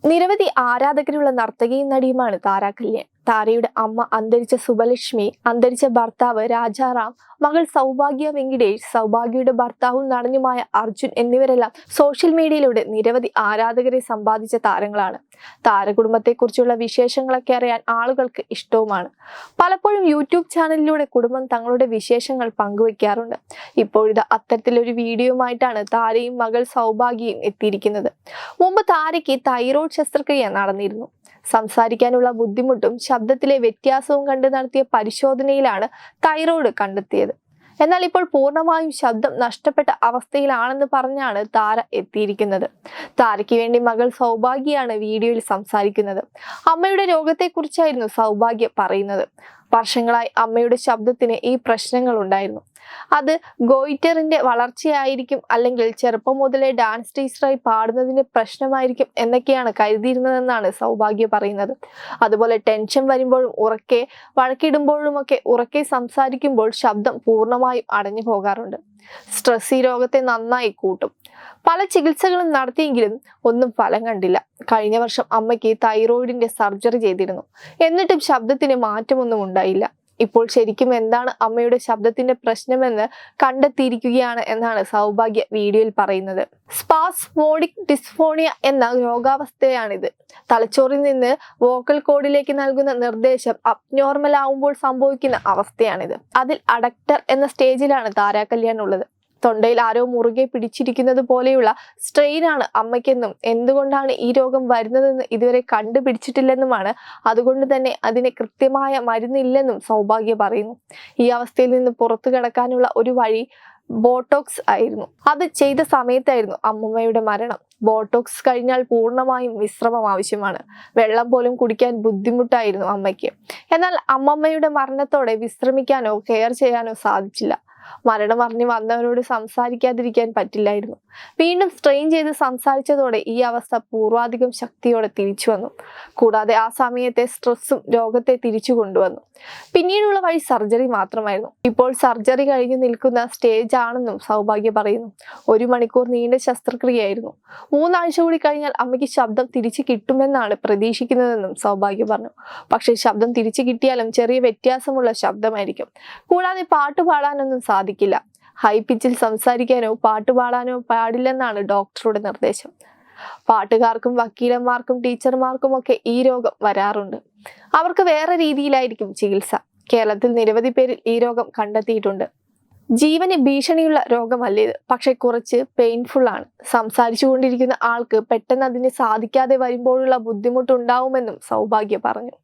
നിരവധി ആരാധകരുള്ള നർത്തകിയും നടിയുമാണ് താര കല്യാൺ. താരയുടെ അമ്മ അന്തരിച്ച സുബലക്ഷ്മി, അന്തരിച്ച ഭർത്താവ് രാജാറാം, മകൾ സൗഭാഗ്യ വെങ്കിടേഷ്, സൗഭാഗ്യയുടെ ഭർത്താവും നടനുമായ അർജുൻ എന്നിവരെല്ലാം സോഷ്യൽ മീഡിയയിലൂടെ നിരവധി ആരാധകരെ സമ്പാദിച്ച താരങ്ങളാണ്. താരകുടുംബത്തെക്കുറിച്ചുള്ള വിശേഷങ്ങളൊക്കെ അറിയാൻ ആളുകൾക്ക് ഇഷ്ടവുമാണ്. പലപ്പോഴും യൂട്യൂബ് ചാനലിലൂടെ കുടുംബം തങ്ങളുടെ വിശേഷങ്ങൾ പങ്കുവെക്കാറുണ്ട്. ഇപ്പോഴിത് അത്തരത്തിലൊരു വീഡിയോയുമായിട്ടാണ് താരയും മകൾ സൗഭാഗ്യയും എത്തിയിരിക്കുന്നത്. മുമ്പ് താരയ്ക്ക് തൈറോയ്ഡ് ശസ്ത്രക്രിയ നടന്നിരുന്നു. സംസാരിക്കാനുള്ള ബുദ്ധിമുട്ടും ശബ്ദത്തിലെ വ്യത്യാസവും കണ്ട് നടത്തിയ പരിശോധനയിലാണ് തൈറോയ്ഡ് കണ്ടെത്തിയത്. എന്നാൽ ഇപ്പോൾ പൂർണ്ണമായും ശബ്ദം നഷ്ടപ്പെട്ട അവസ്ഥയിലാണെന്ന് പറഞ്ഞാണ് താര എത്തിയിരിക്കുന്നത്. താരയ്ക്ക് വേണ്ടി മകൾ സൗഭാഗ്യയാണ് വീഡിയോയിൽ സംസാരിക്കുന്നത്. അമ്മയുടെ രോഗത്തെക്കുറിച്ചായിരുന്നു സൗഭാഗ്യ പറയുന്നത്. വർഷങ്ങളായി അമ്മയുടെ ശബ്ദത്തിന് ഈ പ്രശ്നങ്ങൾ ഉണ്ടായിരുന്നു. അത് ഗോയിറ്ററിന്റെ വളർച്ചയായിരിക്കും, അല്ലെങ്കിൽ ചെറുപ്പം മുതലേ ഡാൻസ് ടീച്ചറായി പാടുന്നതിന്റെ പ്രശ്നമായിരിക്കും എന്നൊക്കെയാണ് കരുതിയിരുന്നതെന്നാണ് സൗഭാഗ്യ പറയുന്നത്. അതുപോലെ ടെൻഷൻ വരുമ്പോഴും ഉറക്കെ വഴക്കിടുമ്പോഴുമൊക്കെ ഉറക്കെ സംസാരിക്കുമ്പോൾ ശബ്ദം പൂർണ്ണമായും അടഞ്ഞു പോകാറുണ്ട്. സ്ട്രെസ് ഈ രോഗത്തെ നന്നായി കൂട്ടും. പല ചികിത്സകളും നടത്തിയെങ്കിലും ഒന്നും ഫലം കണ്ടില്ല. കഴിഞ്ഞ വർഷം അമ്മയ്ക്ക് തൈറോയിഡിന്റെ സർജറി ചെയ്തിരുന്നു. എന്നിട്ടും ശബ്ദത്തിന് മാറ്റമൊന്നും ഉണ്ടായില്ല. ഇപ്പോൾ ശരിക്കും എന്താണ് അമ്മയുടെ ശബ്ദത്തിന്റെ പ്രശ്നമെന്ന് കണ്ടെത്തിയിരിക്കുകയാണ് എന്നാണ് സൗഭാഗ്യ വീഡിയോയിൽ പറയുന്നത്. സ്പാസ്മോഡിക് ഡിസ്ഫോണിയ എന്ന രോഗാവസ്ഥയാണിത്. തലച്ചോറിൽ നിന്ന് വോക്കൽ കോഡിലേക്ക് നൽകുന്ന നിർദ്ദേശം അബ്നോർമൽ ആവുമ്പോൾ സംഭവിക്കുന്ന അവസ്ഥയാണിത്. അതിൽ അഡക്ടർ എന്ന സ്റ്റേജിലാണ് താര കല്യാൺ ഉള്ളത്. തൊണ്ടയിൽ ആരോ മുറുകെ പിടിച്ചിരിക്കുന്നത് പോലെയുള്ള സ്ട്രെയിനാണ് അമ്മയ്ക്കെന്നും എന്തുകൊണ്ടാണ് ഈ രോഗം വരുന്നതെന്ന് ഇതുവരെ കണ്ടുപിടിച്ചിട്ടില്ലെന്നുമാണ്. അതുകൊണ്ട് തന്നെ അതിന് കൃത്യമായ മരുന്നില്ലെന്നും സൗഭാഗ്യ പറയുന്നു. ഈ അവസ്ഥയിൽ നിന്ന് പുറത്തു കടക്കാനുള്ള ഒരു വഴി ബോട്ടോക്സ് ആയിരുന്നു. അത് ചെയ്ത സമയത്തായിരുന്നു അമ്മമ്മയുടെ മരണം. ബോട്ടോക്സ് കഴിഞ്ഞാൽ പൂർണ്ണമായും വിശ്രമം ആവശ്യമാണ്. വെള്ളം പോലും കുടിക്കാൻ ബുദ്ധിമുട്ടായിരുന്നു അമ്മയ്ക്ക്. എന്നാൽ അമ്മമ്മയുടെ മരണത്തോടെ വിശ്രമിക്കാനോ കെയർ ചെയ്യാനോ സാധിച്ചില്ല. മരണം അറിഞ്ഞു വന്നവരോട് സംസാരിക്കാതിരിക്കാൻ പറ്റില്ലായിരുന്നു. വീണ്ടും സ്ട്രെയിൻ ചെയ്ത് സംസാരിച്ചതോടെ ഈ അവസ്ഥ പൂർവാധികം ശക്തിയോടെ തിരിച്ചു വന്നു. കൂടാതെ ആ സമയത്തെ സ്ട്രെസ്സും രോഗത്തെ തിരിച്ചു കൊണ്ടുവന്നു. പിന്നീടുള്ള വഴി സർജറി മാത്രമായിരുന്നു. ഇപ്പോൾ സർജറി കഴിഞ്ഞു നിൽക്കുന്ന സ്റ്റേജ് ആണെന്നും സൗഭാഗ്യ പറയുന്നു. 1 മണിക്കൂർ നീണ്ട ശസ്ത്രക്രിയയായിരുന്നു. 3 ആഴ്ച കൂടി കഴിഞ്ഞാൽ അമ്മയ്ക്ക് ശബ്ദം തിരിച്ചു കിട്ടുമെന്നാണ് പ്രതീക്ഷിക്കുന്നതെന്നും സൗഭാഗ്യ പറഞ്ഞു. പക്ഷേ ശബ്ദം തിരിച്ചു കിട്ടിയാലും ചെറിയ വ്യത്യാസമുള്ള ശബ്ദമായിരിക്കും. കൂടാതെ പാട്ടുപാടാനൊന്നും സാധിക്കില്ല. ഹൈ പിച്ചിൽ സംസാരിക്കാനോ പാട്ടുപാടാനോ പാടില്ലെന്നാണ് ഡോക്ടറുടെ നിർദ്ദേശം. പാട്ടുകാർക്കും വക്കീലന്മാർക്കും ടീച്ചർമാർക്കും ഒക്കെ ഈ രോഗം വരാറുണ്ട്. അവർക്ക് വേറെ രീതിയിലായിരിക്കും ചികിത്സ. കേരളത്തിൽ നിരവധി പേരിൽ ഈ രോഗം കണ്ടെത്തിയിട്ടുണ്ട്. ജീവന് ഭീഷണിയുള്ള രോഗമല്ല ഇത്, പക്ഷെ കുറച്ച് പെയിൻഫുൾ ആണ്. സംസാരിച്ചു കൊണ്ടിരിക്കുന്ന ആൾക്ക് പെട്ടെന്ന് അതിന് സാധിക്കാതെ വരുമ്പോഴുള്ള ബുദ്ധിമുട്ടുണ്ടാവുമെന്നും സൗഭാഗ്യ പറഞ്ഞു.